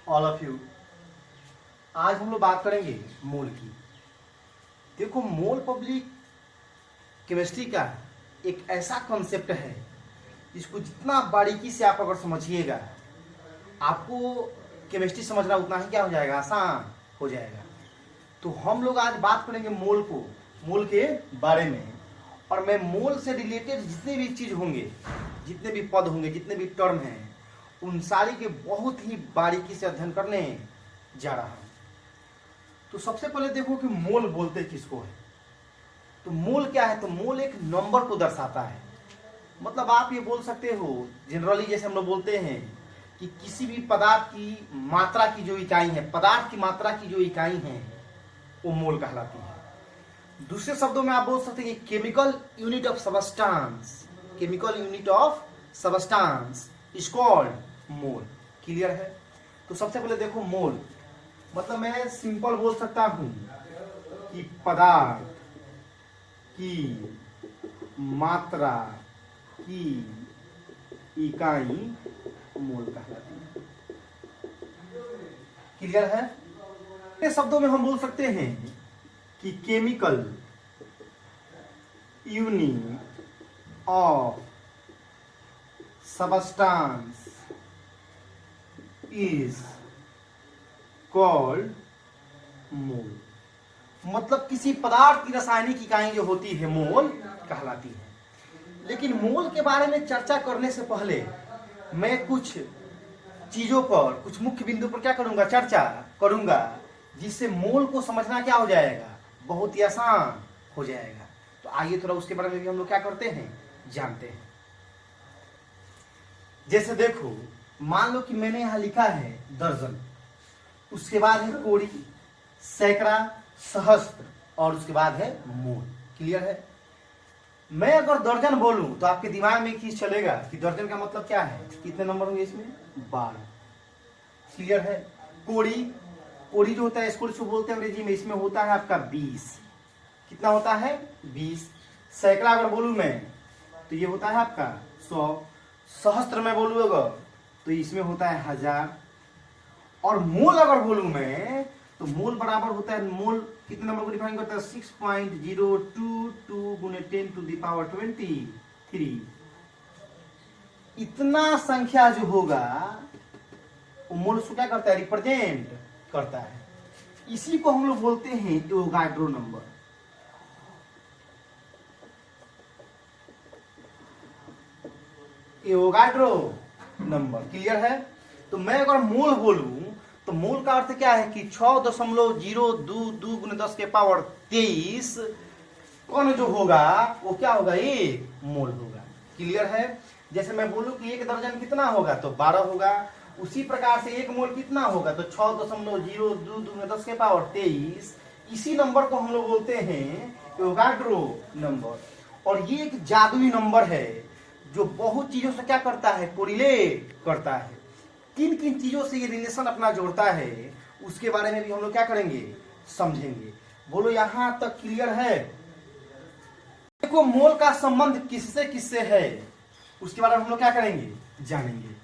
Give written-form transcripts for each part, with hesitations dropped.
All of you. आज हम लोग बात करेंगे मोल की। देखो, मोल पब्लिक केमिस्ट्री का एक ऐसा कॉन्सेप्ट है जिसको जितना बारीकी से आप अगर समझिएगा, आपको केमिस्ट्री समझना उतना ही क्या हो जाएगा, आसान हो जाएगा। तो हम लोग आज बात करेंगे मोल के बारे में। और मैं मोल से रिलेटेड जितने भी चीज होंगे, जितने भी पद होंगे, जितने भी टर्म हैं, उन सारी के बहुत ही बारीकी से अध्ययन करने जा रहा हूं। तो सबसे पहले देखो कि मोल बोलते किसको है। तो मोल क्या है? तो मोल एक नंबर को दर्शाता है। मतलब आप ये बोल सकते हो जनरली, जैसे हम लोग बोलते हैं कि किसी भी पदार्थ की मात्रा की जो इकाई है, पदार्थ की मात्रा की जो इकाई है, वो मोल कहलाती है। दूसरे शब्दों में आप बोल सकते हैं कि chemical unit of substance, chemical unit of substance is called mole. Clear है? तो सबसे पहले देखो मोल मतलब मैं सिंपल बोल सकता हूं कि पदार्थ की मात्रा की इकाई मोल कहलाती है। क्लियर है? इस शब्दों में हम बोल सकते हैं कि chemical unit of substance is called mole. मतलब किसी पदार्थ की रासायनिक इकाई जो होती है मोल कहलाती है। लेकिन मोल के बारे में चर्चा करने से पहले मैं कुछ चीजों पर, कुछ मुख्य बिंदु पर क्या करूंगा, चर्चा करूंगा, जिससे मोल को समझना क्या हो जाएगा, बहुत ही आसान हो जाएगा। तो आइए थोड़ा उसके बारे में भी हम लोग क्या करते हैं, जानते हैं। जैसे देखो, मान लो कि मैंने यहां लिखा है दर्जन, उसके बाद है कोड़ी, सैकड़ा, सहस्त्र और उसके बाद है मोल। क्लियर है? मैं अगर दर्जन बोलूं तो आपके दिमाग में एक चीज चलेगा कि दर्जन का मतलब क्या है, कितने नंबर होंगे इसमें, 12। क्लियर है? कोड़ी जो होता है, इसको बोलते हैं अंग्रेजी में, इसमें होता है आपका 20। कितना होता है, 20। सैकड़ा अगर बोलूं मैं तो ये होता है आपका 100। सहस्त्र में बोलूं अगर तो इसमें होता है 1000। और मोल अगर बोलूं मैं तो मोल बराबर होता है, मोल कितने नंबर को डिफाइन करता है, 6.022 गुने 10 टू द पावर 23। इतना संख्या जो होगा वो मोल को क्या करता है, रिप्रेजेंट करता है। इसी को हम लोग बोलते हैं Avogadro number. Avogadro number. Clear है? तो मैं अगर मोल बोलूं तो मोल का अर्थ क्या है कि 6.022 गुने 10 के पावर 23 कौन जो होगा वो क्या होगा, एक मोल होगा। क्लियर है? जैसे मैं बोलूं कि एक दर्जन कितना होगा तो 12 होगा, उसी प्रकार से एक मोल कितना होगा तो 6.022 गुने 10 के पावर 23। इसी नंबर को हम लोग बोलते हैं एवोगाड्रो नंबर। और ये एक जादुई नंबर है जो बहुत चीजों से क्या करता है, कोरिलेट करता है। किन किन चीजों से ये रिलेशन अपना जोड़ता है उसके बारे में भी हम लोग क्या करेंगे, समझेंगे। बोलो यहां तक क्लियर है? देखो, मोल का संबंध किससे किससे है उसके बारे में हम लोग क्या करेंगे, जानेंगे।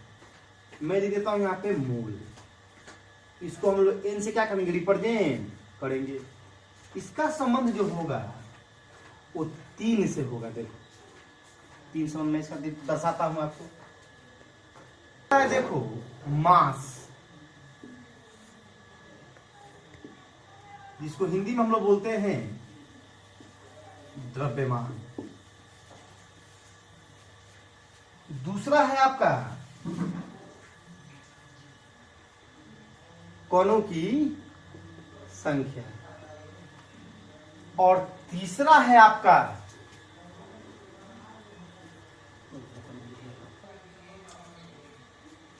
मैं लिख देता हूं यहाँ पे मोल, इसको हम लोग एन से क्या करेंगे, रिप्रेजेंट करेंगे। इसका संबंध जो होगा वो 3 से होगा। देखो 3 संबंध में इसका दर्शाता हूं आपको। देखो, मास, जिसको हिंदी में हम लोग बोलते हैं द्रव्यमान। दूसरा है आपका कणों की संख्या। और तीसरा है आपका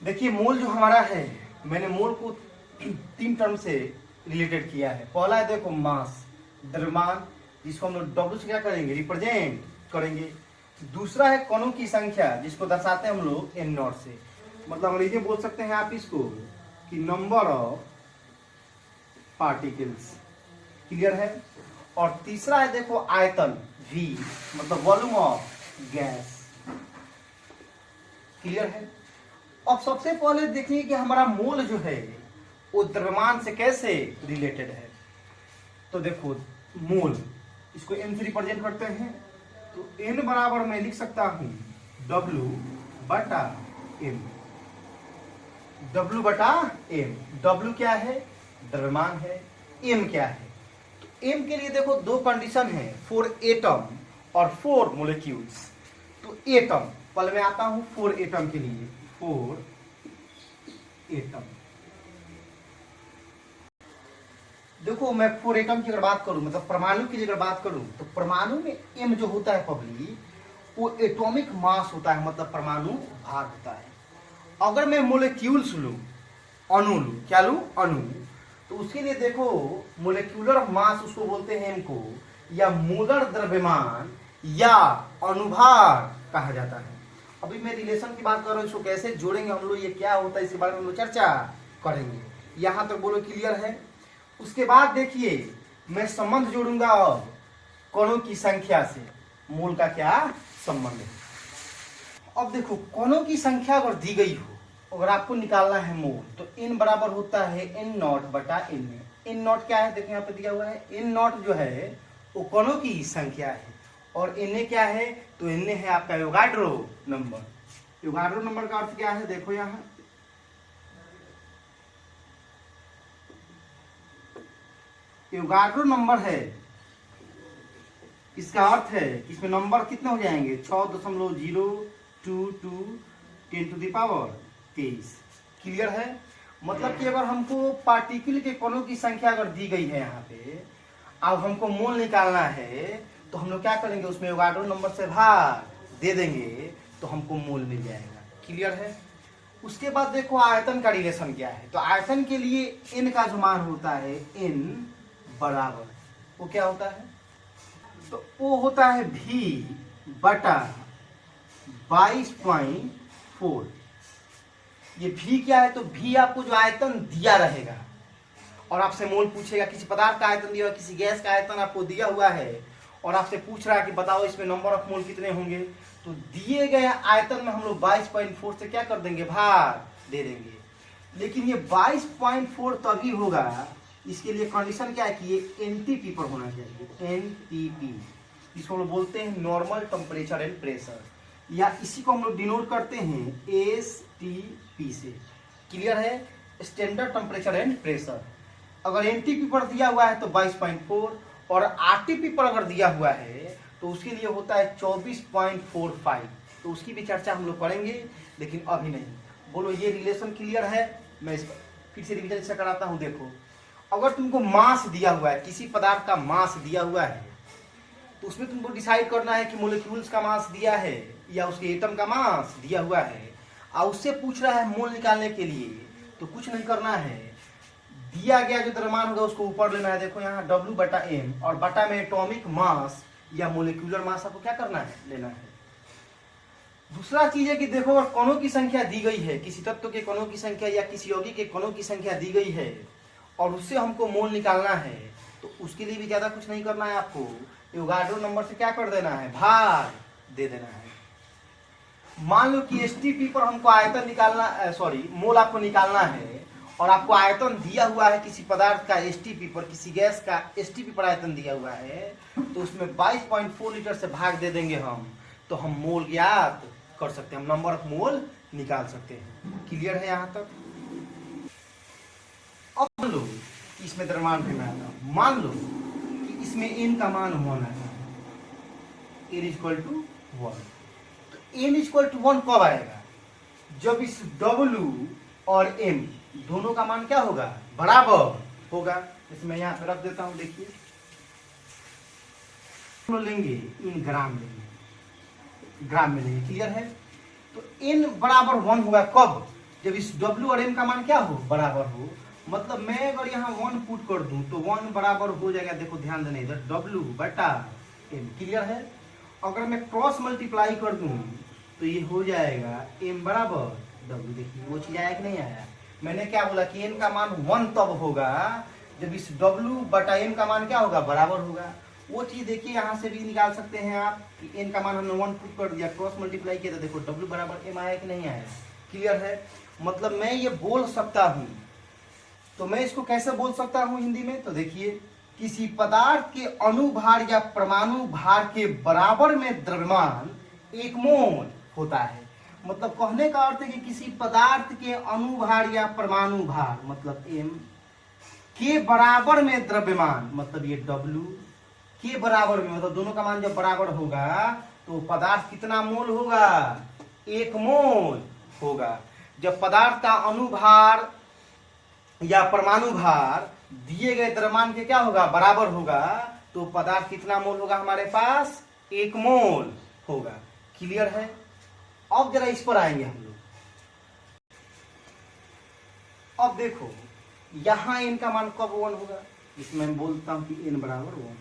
देखिए, मोल जो हमारा है, मैंने मोल को 3 टर्म से रिलेटेड किया है। पहला है देखो मास, द्रव्यमान, जिसको हम लोग डब्ल्यू से क्या करेंगे, रिप्रेजेंट करेंगे। दूसरा है कणों की संख्या, जिसको दर्शाते हैं हम लोग एन नॉट से। मतलब अंग्रेजी में बोल सकते हैं आप इसको कि नंबर ऑफ पार्टिकल्स। क्लियर है? और तीसरा है देखो आयतन, V, मतलब वॉल्यूम ऑफ गैस। क्लियर है? अब सबसे पहले देखिए कि हमारा मोल जो है वो द्रव्यमान से कैसे रिलेटेड है। तो देखो मोल, इसको m से रिप्रेजेंट करते हैं, तो n बराबर मैं लिख सकता हूं W बटा m। W बटा m, W क्या है, द्रव्यमान है, m क्या है। तो m के लिए देखो दो कंडीशन है, फॉर एटम और फॉर मोलिक्यूल्स। तो एटम पहले मैं आता हूं फॉर एटम के लिए, फॉर एटम। देखो मैं फॉर एटम की अगर बात करूं, मतलब परमाणु की अगर बात करूं, तो परमाणु में m जो होता है पब्लिक, वो एटॉमिक मास होता है, मतलब परमाणु भार होता है। अगर मैं मोलिक्यूल्स लूं, अणु लूं, क्या लूं, अणु, तो उसके लिए देखो मोलिक्यूलर मास उसको बोलते हैं m को, या मोलर द्रव्यमान या अनुभार कहा जाता है। अभी मैं रिलेशन की बात कर रहा हूं, इसको कैसे जोड़ेंगे हम लोग, ये क्या होता है, इसके बारे में हम लोग चर्चा करेंगे। यहां तक बोलो क्लियर है। उसके बाद देखिए मैं संबंध जोड़ूंगा अब कणों की संख्या से, मोल का क्या संबंध है। अब देखो कणों की संख्या अगर दी गई हो, अगर आपको निकालना है मोल, तो n बराबर होता है n नॉट बटा n। n नॉट क्या है, देखो यहाँ पे दिया हुआ है, n नॉट जो है वो कणों की संख्या है, और n क्या है, तो n है आपका एवोगाड्रो नंबर। एवोगाड्रो नंबर का अर्थ क्या है, देखो यहाँ एवोगाड्रो नंबर है, इसका अर्थ है कि इसमें नंबर कितने हो जाएंगे, 6.022 10⁻23। क्लियर है। मतलब कि अगर हमको पार्टिकल के कणों की संख्या अगर दी गई है यहाँ पे, अब हमको मोल निकालना है, तो हम लोग क्या करेंगे, उसमें एवोगाड्रो नंबर से भाग दे देंगे तो हमको मोल मिल जाएगा। क्लियर है। उसके बाद देखो आयतन का रिलेशन क्या है। तो आयतन के लिए n का जो मान होता है, n बराबर, वो क्या होता है, तो वो होता है v बटा 22.4। ये v क्या है, तो v आपको जो आयतन दिया रहेगा, और आपसे मोल पूछेगा, किसी पदार्थ का आयतन दिया हुआ, किसी गैस का आयतन आपको दिया हुआ है, और आपसे पूछ रहा है कि बताओ इसमें नंबर ऑफ मोल कितने होंगे, तो दिए गए आयतन में हम लोग 22.4 से क्या कर देंगे, भाग दे देंगे। लेकिन ये 22.4 तभी होगा, इसके लिए कंडीशन क्या है कि ये एनटीपी पर होना चाहिए। एनटीपी, इसको हम लोग बोलते हैं नॉर्मल टेम्परेचर एंड प्रेशर, या इसी को हम लोग डिनोट करते हैं एसटीपी से। क्लियर है, स्टैंडर्ड टेम्परेचर एंड प्रेशर। अगर एनटीपी पर दिया हुआ है तो 22.4, और आरटीपी पर अगर दिया हुआ है तो उसके लिए होता है 24.45। तो उसकी भी चर्चा हम लोग करेंगे, लेकिन अभी नहीं। बोलो ये रिलेशन क्लियर है। मैं इस फिर से रिवीजन से कराता हूं। देखो अगर तुमको मास दिया हुआ है, किसी पदार्थ का मास दिया हुआ है, तो उसमें तुमको डिसाइड करना है कि मोलिक्यूल्स का मास दिया है या उसके एटम का मास दिया हुआ है, और उससे पूछ रहा है मोल निकालने के लिए, तो कुछ नहीं करना है, दिया गया जो द्रव्यमान होगा उसको ऊपर लेना है। देखो यहाँ W बटा m, और बटा में एटॉमिक मास या मोलिक्यूलर मास आपको क्या करना है, लेना है। दूसरा चीज है कि देखो अगर कणों की संख्या दी गई है, किसी तत्व के कणों की संख्या या किसी यौगिक के कणों की संख्या दी गई है, और उससे हमको मोल निकालना है, तो उसके लिए भी ज्यादा कुछ नहीं करना है, आपको एवोगाड्रो नंबर से क्या कर देना है, भाग दे देना है। मान लो कि एसटीपी पर हमको आयतन निकालना, सॉरी मोल आपको निकालना है, और आपको आयतन दिया हुआ है किसी पदार्थ का एसटीपी पर, किसी गैस का एसटीपी पर आयतन दिया हुआ है, तो उसमें 22.4 लीटर से भाग दे देंगे हम, तो हम मोल ज्ञात कर सकते हैं, हम नंबर ऑफ मोल निकाल सकते हैं। क्लियर है यहाँ तक। अब मान लो कि इसमें द्रव्यमान करना है, मान लो कि इसमें n का मान 1 है, n इक्वल टू 1। तो n इक्वल टू 1 कब आएगा, जब इस W और m दोनों का मान क्या होगा, बराबर होगा। इसमें यहाँ पे रख देता हूं, देखिए हम लेंगे इन ग्राम, लेंगे ग्राम में लेंगे। क्लियर है। तो n बराबर 1 होगा कब, जब इस W और m का मान क्या हो, बराबर हो। मतलब मैं अगर यहाँ 1 पुट कर दूं तो 1 बराबर हो जाएगा, देखो ध्यान देना इधर, W बटा m। क्लियर है। अगर मैं क्रॉस मल्टीप्लाई कर दूं तो ये हो जाएगा m बराबर W। देखिए वो चीज आया कि नहीं आया। मैंने क्या बोला कि n का मान 1 तब होगा जब इस W बटा m का मान क्या होगा, बराबर होगा। वो चीज देखिए यहाँ से भी निकाल सकते हैं आप कि n का मान हमने 1 पुट कर दिया, क्रॉस मल्टीप्लाई किया तो देखो W बराबर m आया कि नहीं आया। क्लियर है। मतलब मैं ये बोल सकता हूँ तो मैं इसको कैसे बोल सकता हूं हिंदी में? तो देखिए, किसी पदार्थ के अणुभार या परमाणु भार के बराबर में द्रव्यमान 1 मोल होता है। मतलब कहने का अर्थ है कि किसी पदार्थ के अणुभार या परमाणु भार मतलब m के बराबर में द्रव्यमान मतलब ये W के बराबर में, मतलब दोनों का मान जब बराबर होगा तो पदार्थ कितना मोल होगा? 1 मोल होगा। जब पदार्थ का अणुभार या परमाणु भार दिए गए द्रव्यमान के क्या होगा? बराबर होगा, तो पदार्थ कितना मोल होगा हमारे पास? 1 मोल होगा। क्लियर है? अब जरा इस पर आएंगे हम लोग। अब देखो यहां n का मान कब 1 होगा? इसमें मैं बोलता हूं कि n बराबर 1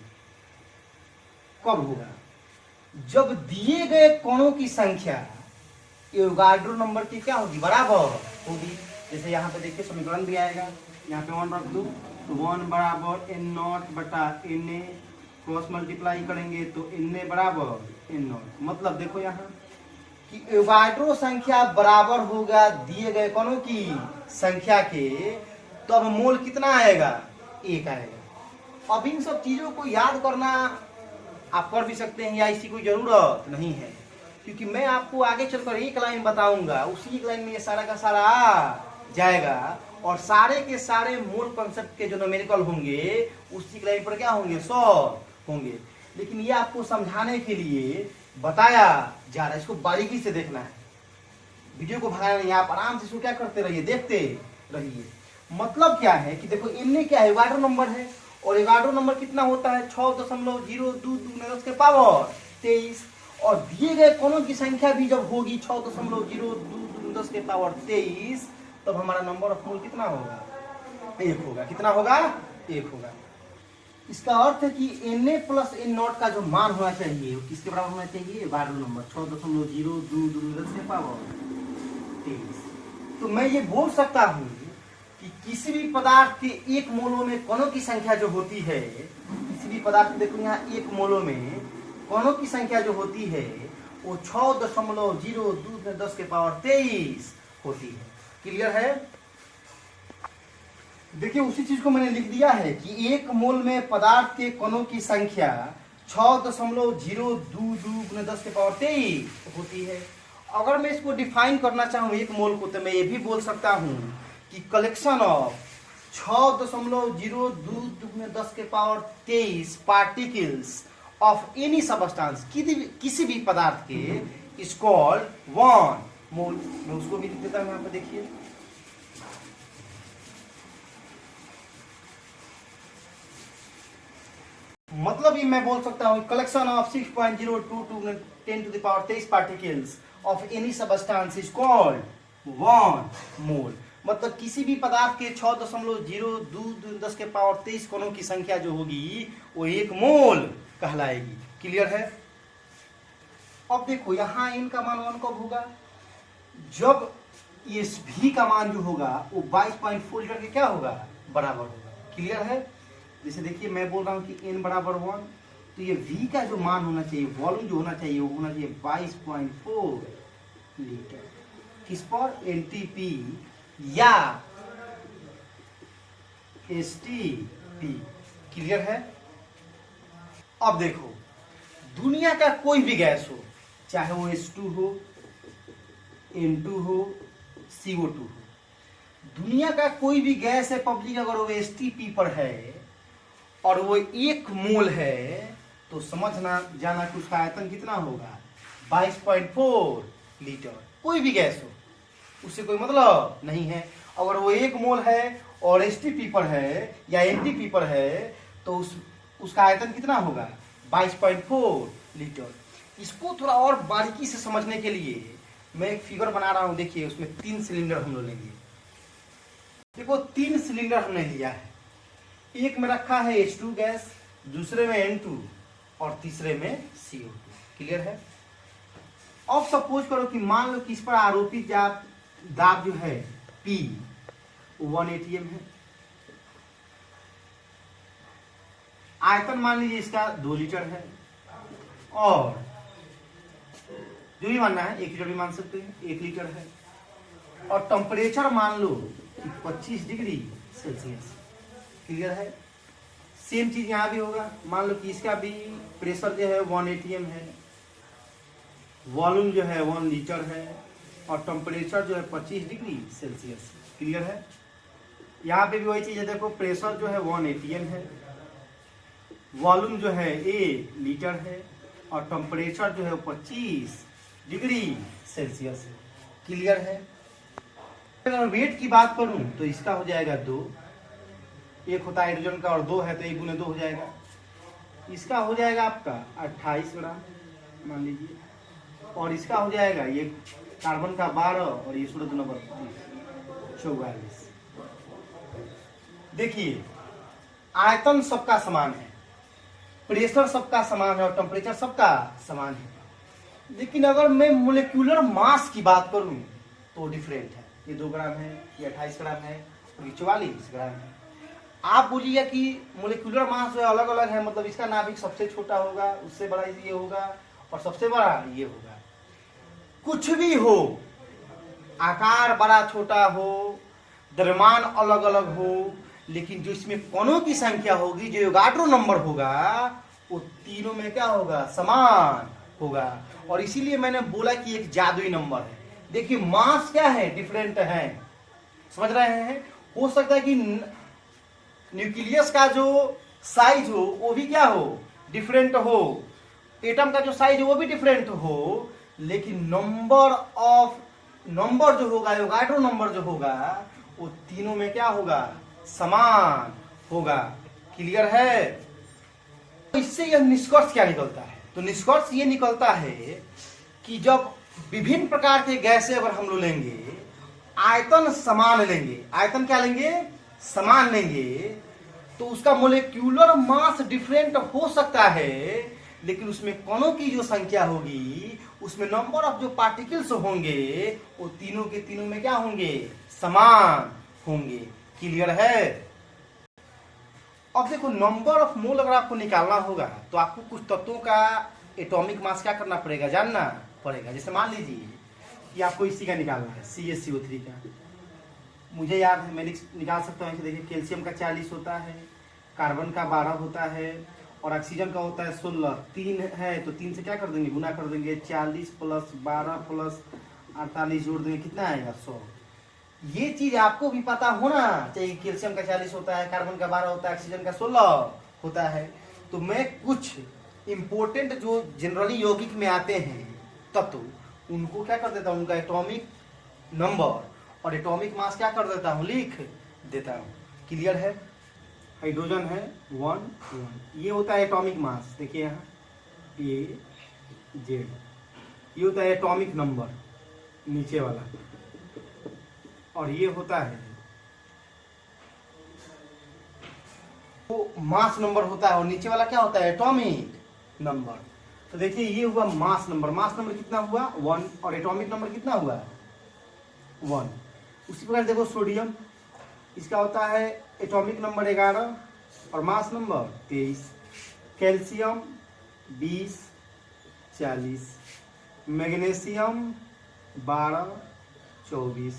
कब होगा? जब दिए गए कोणों की संख्या एवोगाड्रो नंबर की क्या होगी? बराबर होगी। जैसे यहाँ पे देखिए समीकरण भी आएगा, यहाँ पे 1 रख दो तो 1 बराबर n0 बटा na, क्रॉस मल्टीप्लाई करेंगे तो na बराबर n0। मतलब देखो यहाँ कि एवोगाड्रो संख्या बराबर होगा दिए गए कोणों की संख्या के, तो अब मोल कितना आएगा? 1 आएगा। अब इन सब चीजों को याद करना आप कर भी सकते हैं या इसकी कोई जरूरत नहीं है, क्योंकि मैं आपको आगे चलकर एक लाइन बताऊंगा, उसी एक लाइन में ये सारा का सारा आ जाएगा और सारे के सारे मूल कॉन्सेप्ट के जो न्यूमेरिकल होंगे उसी लाइन पर क्या होंगे? सॉल्व होंगे। लेकिन ये आपको समझाने के लिए बताया जा रहा है, इसको बारीकी से देखना है, वीडियो को भगाना नहीं। आप आराम से इसको क्या करते रहिए, देखते रहिए। मतलब क्या है कि देखो इनने क्या है? एवोगाड्रो नंबर है और एवोगाड्रो नंबर कितना होता है? 6.02 के पावर 23 और दिए गए कोणों की संख्या भी जब होगी 6.02 के पावर 23 तब हमारा नंबर ऑफ मोल कितना होगा? 1 होगा। कितना होगा? 1 होगा। इसका अर्थ है कि Na प्लस n0 का जो मान होना चाहिए वो किसके बराबर होना चाहिए? एवोगाड्रो नंबर 6.02 के पावर 23। तो मैं ये बोल सकता हूँ कि किसी भी पदार्थ के 1 मोलों में कोणों की संख्या जो होती है, किसी भी पदार्थ देखो यहाँ 1 मोलों में कोणों की संख्या जो होती है वो 6.02 के पावर 23 होती है। क्लियर है? देखिए उसी चीज को मैंने लिख दिया है कि 1 मोल में पदार्थ के कोणों की संख्या 6.02 के पावर 23 होती है। अगर मैं इसको डिफाइन करना चाहूँ 1 मोल को, तो मैं ये भी बोल सकता हूँ कि कलेक्शन ऑफ 6.02 के power 23 particles of any substance, किसी भी पदार्थ के इज कॉल्ड 1 मोल। मैं उसको भी लिख देता हूं यहाँ पे, देखिए मतलब ये मैं बोल सकता हूं collection of 6.022 10 to the power 23 particles of any substance is called 1 मोल। मतलब किसी भी पदार्थ के 6.02 के पावर 23 कोणों की संख्या जो होगी वो 1 मोल कहलाएगी। क्लियर है? अब देखो यहां इनका मान 1 कब होगा? जब इस v का मान जो होगा वो 22.4 लीटर के क्या होगा? बराबर होगा। क्लियर है? जैसे देखिए मैं बोल रहा हूं कि n बराबर 1, तो ये v का जो मान होना चाहिए, वॉल्यूम जो होना चाहिए वो होना चाहिए 22.4 लीटर। किस पर? एनटीपी या एसटीपी। क्लियर है? अब देखो दुनिया का कोई भी गैस हो, चाहे वो H2 हो, N2 हो, CO2 हो, दुनिया का कोई भी गैस है पब्लिक, अगर वो एसटीपी पर है और वो 1 मोल है तो समझना जाना कि उसका आयतन कितना होगा? 22.4 लीटर। कोई भी गैस हो उससे कोई मतलब नहीं है। अगर वो 1 मोल है और एसटीपी पर है या एनटीपी पर है तो उसका आयतन कितना होगा? 22.4 लीटर। इसको थोड़ा और बारीकी से समझने के लिए मैं एक फिगर बना रहा हूं। देखिए उसमें 3 सिलेंडर हम लोग लेंगे। देखो 3 सिलेंडर हमने लिया है, एक में रखा है H2 गैस, दूसरे में N2 और तीसरे में CO2। क्लियर है? अब सपोज करो कि मान लो कि इस पर आरोपित दाब जो है P 1 atm है, आयतन मान लीजिए इसका 2 लीटर है और जो भी मानना है 1 लीटर भी मान सकते हैं, 1 लीटर है और टेम्परेचर मान लो 25 डिग्री सेल्सियस। क्लियर है। सेम चीज यहाँ भी होगा। मान लो कि इसका भी प्रेशर जो है 1 atm है, वॉल्यूम जो है 1 लीटर है, और टेम्परेचर जो है 25 डिग्री सेल्सियस। क्लियर है। यहाँ पे भी वही चीज है, देखो प्रेशर जो है 1 atm है, वॉल्यूम जो है 1 लीटर है, और टेम्परेचर जो है 25 डिग्री सेल्सियस है। क्लियर है। अगर वेट की बात करूं तो इसका हो जाएगा 2, एक होता है हाइड्रोजन का और 2 है तो 1 गुने 2 हो जाएगा। इसका हो जाएगा आपका 28 ग्राम मान लीजिए, और इसका हो जाएगा ये कार्बन का 12 और ये 16 नंबर 44। देखिए आयतन सबका समान है, प्रेशर सबका समान है और टेम्परेचर सबका समान है, लेकिन अगर मैं मोलिक्यूलर मास की बात करूं तो डिफरेंट है। ये 2 ग्राम है, ये 28 ग्राम है और ये 44 ग्राम है। आप बोलिएगा कि मोलिक्यूलर मास जो है अलग अलग है, मतलब इसका नाभिक सबसे छोटा होगा, उससे बड़ा ये होगा और सबसे बड़ा ये होगा। कुछ भी हो, आकार बड़ा छोटा हो, द्रव्यमान अलग अलग हो, लेकिन जो इसमें कणों की संख्या होगी, जो एवोगाड्रो नंबर होगा, वो तीनों में क्या होगा, समान होगा। और इसीलिए मैंने बोला कि एक जादुई नंबर है। देखिए मास क्या है, डिफरेंट है, समझ रहे हैं। हो सकता है कि न्यूक्लियस का जो साइज हो वो भी क्या हो, डिफरेंट हो, एटम का जो साइज हो वो भी डिफरेंट हो, लेकिन नंबर जो होगा, एवोगाड्रो नंबर जो होगा, वो तीनों में क्या होगा, समान होगा। क्लियर है। तो इससे यह निष्कर्ष क्या निकलता है, तो निष्कर्ष ये निकलता है कि जब विभिन्न प्रकार के गैसें अगर हम लोग लेंगे, आयतन समान लेंगे, आयतन क्या लेंगे, समान लेंगे, तो उसका मोलिक्यूलर मास डिफरेंट हो सकता है, लेकिन उसमें कणों की जो संख्या होगी, उसमें नंबर ऑफ जो पार्टिकल्स होंगे, वो तीनों के तीनों में क्या होंगे, समान होंगे। क्लियर है। अब देखो नंबर ऑफ मोल अगर आपको निकालना होगा तो आपको कुछ तत्वों का एटॉमिक मास क्या करना पड़ेगा, जानना पड़ेगा। जैसे मान लीजिए कि आपको इसी का निकालना है, CaCO3 का, मुझे याद है, मैं निकाल सकता हूँ। देखिए कैल्शियम का 40 होता है, कार्बन का 12 होता है, और ऑक्सीजन का होता है 16। 3 है तो 3 से क्या कर देंगे, गुना कर देंगे। 40 प्लस 12 प्लस 48 जोड़ देंगे, कितना आएगा, 100। ये चीज आपको भी पता होना चाहिए। कैल्शियम का 40 होता है, कार्बन का 12 होता है, ऑक्सीजन का 16 होता है। तो मैं कुछ इंपॉर्टेंट जो जनरली यौगिक में आते हैं तत्व, उनको क्या कर देता हूँ, उनका एटॉमिक नंबर और एटॉमिक मास क्या कर देता हूँ, लिख देता हूँ। क्लियर है। हाइड्रोजन है 1 1, ये होता है एटॉमिक मास। देखिए यहाँ AZ, ये होता है एटॉमिक नंबर नीचे वाला, और ये होता है तो मास नंबर होता है, और नीचे वाला क्या होता है, एटॉमिक नंबर। तो देखिए ये हुआ मास नंबर। मास नंबर कितना हुआ, 1, और एटॉमिक नंबर कितना हुआ, 1। उसी प्रकार देखो सोडियम, इसका होता है एटॉमिक नंबर 11 और mass number 23। Calcium 20 40, magnesium 12 24।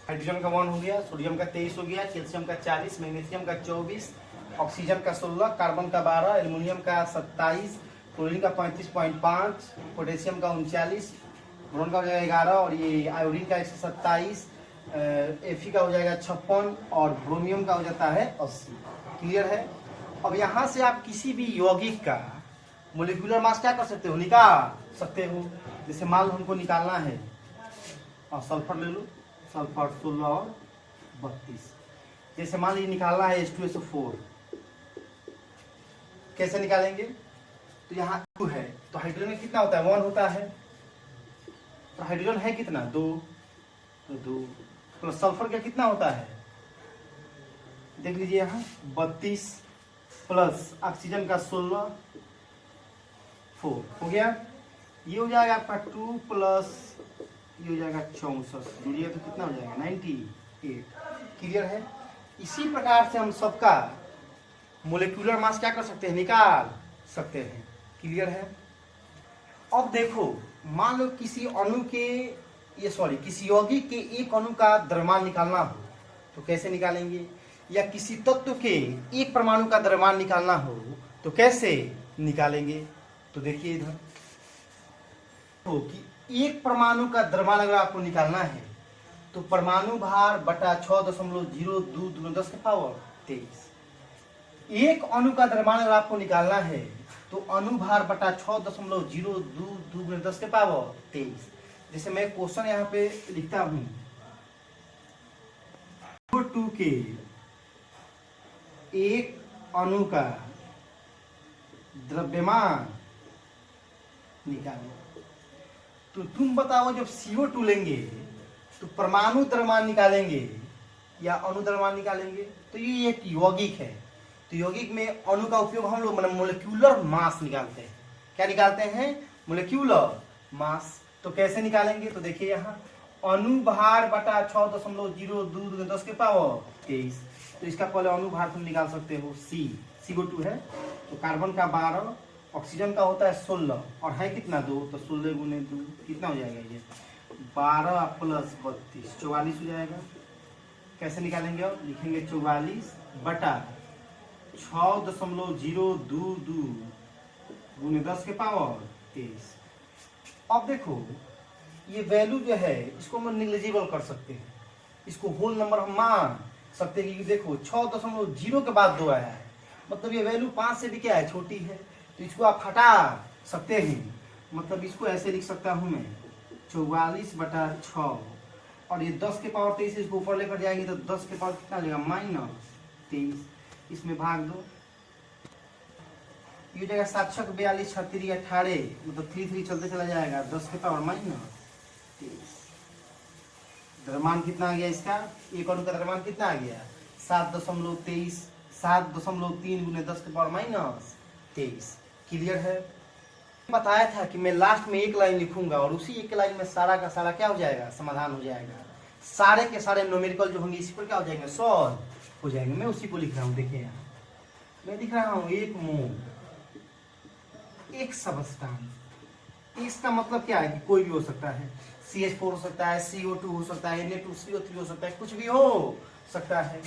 Hydrogen का 1 हो गया, सोडियम का 23 हो गया, कैल्शियम का 40, मैग्नीशियम का 24, ऑक्सीजन का 16, कार्बन का 12, एल्युमिनियम का 27, क्लोरीन का 35.5, पोटेशियम का 39, बोरॉन का हो जाएगा 11, और ये आयोडीन का 127, Fe का हो जाएगा 56, और ब्रोमियम का हो जाता है 80। क्लियर है। अब यहाँ से आप किसी भी यौगिक का मोलिकुलर मास क्या कर सकते हो, निकाल सकते हो। जैसे मान लो हमको निकालना है, और सल्फर ले लो, सल्फर 16 और 32। जैसे मान लीजिए निकालना है H2SO4, कैसे निकालेंगे, तो यहाँ 2 है, तो हाइड्रोजन में कितना होता है, 1 होता है, तो हाइड्रोजन है कितना, 2, तो 2 तो सल्फर का कितना होता है, देख लीजिए यहाँ 32 प्लस ऑक्सीजन का 16, 4 हो गया। ये हो जाएगा आपका 2 प्लस ये हो जाएगा 64, जोड़िए तो कितना हो जाएगा, 98। क्लियर है। इसी प्रकार से हम सबका मोलिकुलर मास क्या कर सकते हैं, निकाल सकते हैं। क्लियर है। अब देखो मान लो किसी अणु के किसी यौगिक के एक अणु का द्रव्यमान निकालना हो, तो कैसे निकालेंगे, या किसी तत्व के एक परमाणु का द्रव्यमान निकालना हो तो कैसे निकालेंगे। तो देखिए इधर तो कि एक परमाणु का द्रव्यमान अगर आपको निकालना है तो परमाणु भार बटा 6.02 10 के पावर 23। एक अणु का द्रव्यमान अगर आपको निकालना है तो अणु भार बटा 6.02 10 के पावर 23। जैसे मैं क्वेश्चन यहाँ पे लिखता हूं, 2 के एक अणु का द्रव्यमान निकालो। तो तुम बताओ जब CO2 लेंगे तो परमाणु द्रव्यमान निकालेंगे या अणु द्रव्यमान निकालेंगे। तो ये एक यौगिक है, तो यौगिक में अणु का उपयोग हम लोग मतलब मोलिक्यूलर मास निकालते हैं। क्या निकालते हैं, मोलिक्यूलर मास। तो कैसे निकालेंगे, तो देखिए यहाँ अणु भार बटा 6.02 10 के पावर 23। तो इसका पहले अणु भार तुम निकाल सकते हो, CO2 है तो कार्बन का 12, ऑक्सीजन का होता है 16 और है कितना 2, तो 16 गुने 2 कितना हो जाएगा, ये 12 प्लस 32 44 हो जाएगा। कैसे निकालेंगे, और लिखेंगे 44 बटा 6.022 गुने 10 के पावर 23। अब देखो ये वैल्यू जो है इसको हम निग्लिजिबल कर सकते हैं, इसको होल नंबर हम मान सकते हैं कि देखो 6.0 के बाद 2 आया है, मतलब ये वैल्यू 5 से भी क्या है, छोटी है। तो इसको आप हटा सकते हैं, मतलब इसको ऐसे लिख सकता हूं मैं 44 बटा 6 और ये 10 के पावर 23 इसको ऊपर लेकर जाएंगे तो 10 के पावर कितना जाएगा -23। इसमें भाग दो, ये जगह 7 6 42 36 18 मतलब 3 चलते चला जाएगा, 10 के पावर -23। द्रव्यमान कितना आ गया इसका, एक अणु का द्रव्यमान कितना आ गया 7.23 7.3 गुने 10 के पावर -23। क्लियर है। बताया था कि मैं लास्ट में एक लाइन लिखूंगा और उसी एक लाइन में सारा का सारा क्या हो जाएगा, समाधान हो जाएगा। सारे के सारे न्यूमेरिकल जो होंगे इसी पर क्या हो जाएंगे, सॉल्व हो जाएंगे। मैं उसी को लिख रहा हूँ, देखिए यहाँ मैं लिख रहा हूँ 1 मोल एक सबस्टांस। इसका मतलब क्या है कि कोई भी हो सकता है, CH4 हो सकता है, CO2 हो सकता है, Na2CO3 हो सकता है, कुछ भी हो सकता है।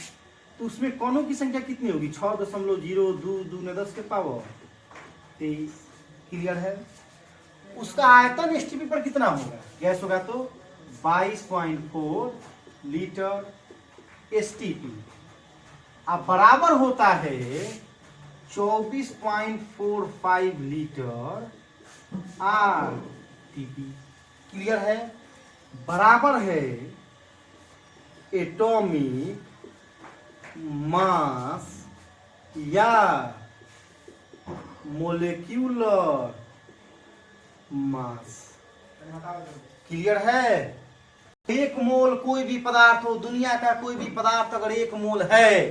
तो उसमें कणों की संख्या कितनी होगी, 6.02 ने 10 के पावर 23। क्लियर है। उसका आयतन STP पर कितना होगा, गैस होगा तो 22.4 लीटर STP। अब बराबर होता है 24.45 लीटर RTP। क्लियर है। बराबर है एटॉमिक मास या मोलिक्यूलर मास। क्लियर है। एक मोल कोई भी पदार्थ हो, दुनिया का कोई भी पदार्थ अगर 1 मोल है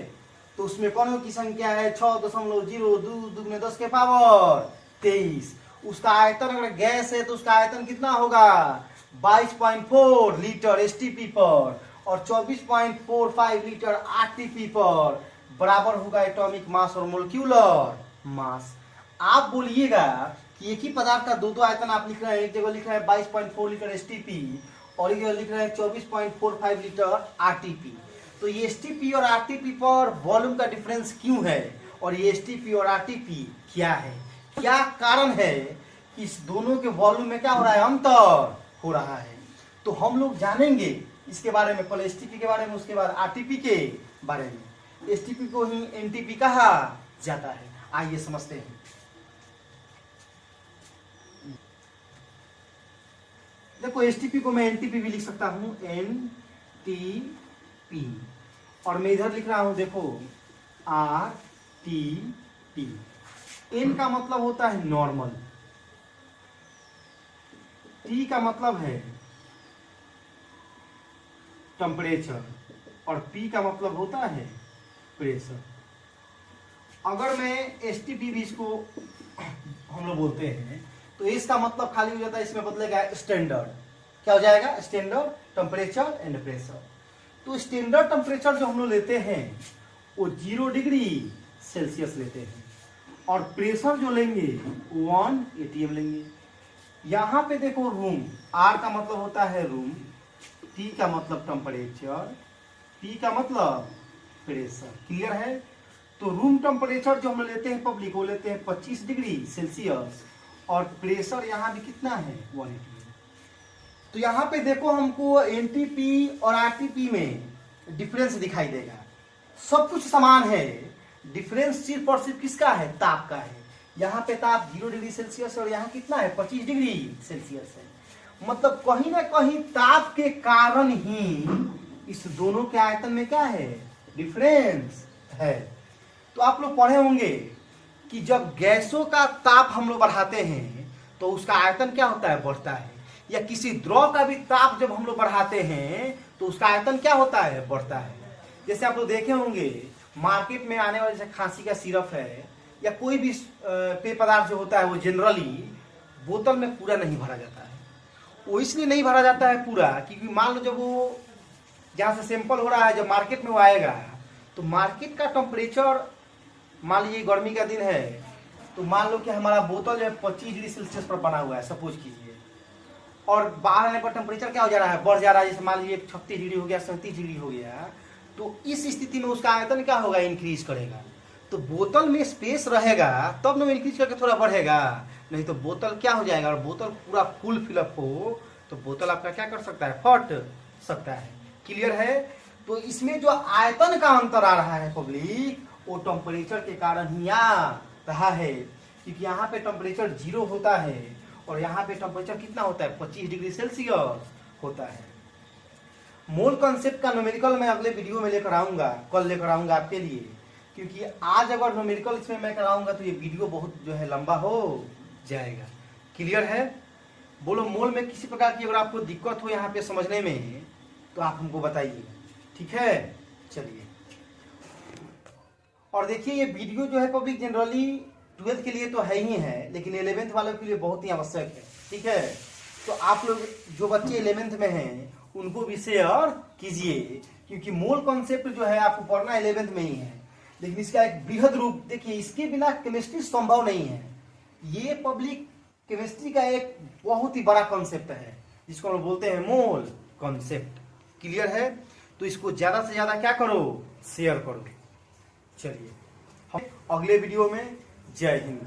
तो उसमें कणों की संख्या है 6.02 ने 10 के पावर 23। उसका आयतन अगर गैस है तो उसका आयतन कितना होगा 22.4 लीटर STP पर और 24.45 लीटर RTP पर, बराबर होगा एटॉमिक मास और मोलिक्यूलर मास। आप बोलिएगा कि एक ही पदार्थ का दो आयतन आप लिख रहे हैं, एक जगह लिख रहे हैं 22.4 लीटर STP और एक जगह लिख रहे हैं 24.45 लीटर RTP। तो ये STP और RTP पर वॉल्यूम का डिफरेंस क्यों है और ये STP और RTP क्या है, क्या कारण है कि इस दोनों के वॉल्यूम में क्या हो रहा है, अंतर हो रहा है। तो हम लोग जानेंगे इसके बारे में, पहले STP के बारे में, उसके बाद RTP के बारे में। STP को ही NTP कहा जाता है। आइए समझते हैं। देखो STP को मैं NTP भी लिख सकता हूं, NTP, और मैं इधर लिख रहा हूं देखो RTP। N का मतलब होता है नॉर्मल, T का मतलब है टेम्परेचर और P का मतलब होता है प्रेशर। अगर मैं STP भी इसको हम लोग बोलते हैं तो इसका मतलब खाली हो जाता है, इसमें बदलेगा स्टैंडर्ड। क्या हो जाएगा, स्टैंडर्ड टेम्परेचर एंड प्रेशर। तो स्टैंडर्ड टेम्परेचर जो हम लोग लेते हैं वो 0 डिग्री सेल्सियस लेते हैं और प्रेशर जो लेंगे 1 atm लेंगे। यहाँ पे देखो रूम, R का मतलब होता है रूम, T का मतलब टेम्परेचर, P का मतलब प्रेशर, क्लियर है। तो रूम टेम्परेचर जो हम लेते हैं पब्लिक वो लेते हैं 25 डिग्री सेल्सियस और प्रेशर यहाँ भी कितना है 180। तो यहाँ पे देखो हमको एनटीपी और आरटीपी में डिफरेंस दिखाई देगा, सब कुछ समान है, डिफरेंस सिर्फ और सिर्फ किसका है, ताप का है। यहाँ पे ताप 0 डिग्री सेल्सियस और यहाँ कितना है 25 डिग्री सेल्सियस है। मतलब कहीं ना कहीं ताप के कारण ही इस दोनों के आयतन में क्या है, डिफरेंस है। तो आप लोग पढ़े होंगे कि जब गैसों का ताप हम लोग बढ़ाते हैं तो उसका आयतन क्या होता है, बढ़ता है। या किसी द्रव का भी ताप जब हम लोग बढ़ाते हैं तो उसका आयतन क्या होता है, बढ़ता है। जैसे आप लोग देखे होंगे मार्केट में आने वाले जैसे खांसी का सिरप है या कोई भी पेय पदार्थ जो होता है वो जनरली बोतल में पूरा नहीं भरा जाता है। वो इसलिए नहीं भरा जाता है पूरा क्योंकि मान लो जब वो जहाँ से सैंपल हो रहा है जब मार्केट में वो आएगा तो मार्केट का टेम्परेचर, मान लीजिए गर्मी का दिन है तो मान लो कि हमारा बोतल जो है 25 डिग्री सेल्सियस पर बना हुआ है सपोज कीजिए, और बाहर आने पर टेम्परेचर क्या हो जा रहा है, बढ़ जा रहा है। जैसे मान लीजिए 36 डिग्री हो गया, 37 डिग्री हो गया, तो इस स्थिति में उसका आयतन क्या होगा, इंक्रीज करेगा। तो बोतल में स्पेस रहेगा तब ना इंक्रीज करके थोड़ा बढ़ेगा, नहीं तो बोतल क्या हो जाएगा, और बोतल पूरा फुल फिलअप हो तो बोतल आपका क्या कर सकता है, फट सकता है। क्लियर है। तो इसमें जो आयतन का अंतर आ रहा है पब्लिक वो टेम्परेचर के कारण ही आ रहा है, क्योंकि यहाँ पे टेम्परेचर 0 होता है और यहाँ पे टेम्परेचर कितना होता है, 25 डिग्री सेल्सियस होता है। मोल कॉन्सेप्ट का न्यूमेरिकल मैं अगले वीडियो में लेकर आऊंगा, कल लेकर आऊंगा आपके लिए, क्योंकि आज अगर न्यूमेरिकल इसमें मैं कराऊंगा तो ये वीडियो बहुत जो है लंबा हो जाएगा। क्लियर है। बोलो मोल में किसी प्रकार की अगर आपको दिक्कत हो यहाँ पे समझने में तो आप हमको बताइए, ठीक है। चलिए, और देखिए ये वीडियो जो है पब्लिक जनरली 12th के लिए तो है ही है, लेकिन 11th वालों के लिए बहुत ही आवश्यक है, ठीक है। तो आप लोग जो बच्चे 11th में हैं उनको भी शेयर कीजिए, क्योंकि मोल कॉन्सेप्ट जो है आपको पढ़ना 11th में ही है, लेकिन इसका एक बृहद रूप देखिए, इसके बिना केमिस्ट्री संभव नहीं है। ये पब्लिक केमिस्ट्री का एक बहुत ही बड़ा कॉन्सेप्ट है जिसको हम बोलते हैं मोल कॉन्सेप्ट। क्लियर है। तो इसको ज्यादा से ज्यादा क्या करो, शेयर करो। चलिए हम अगले वीडियो में, जय हिंद।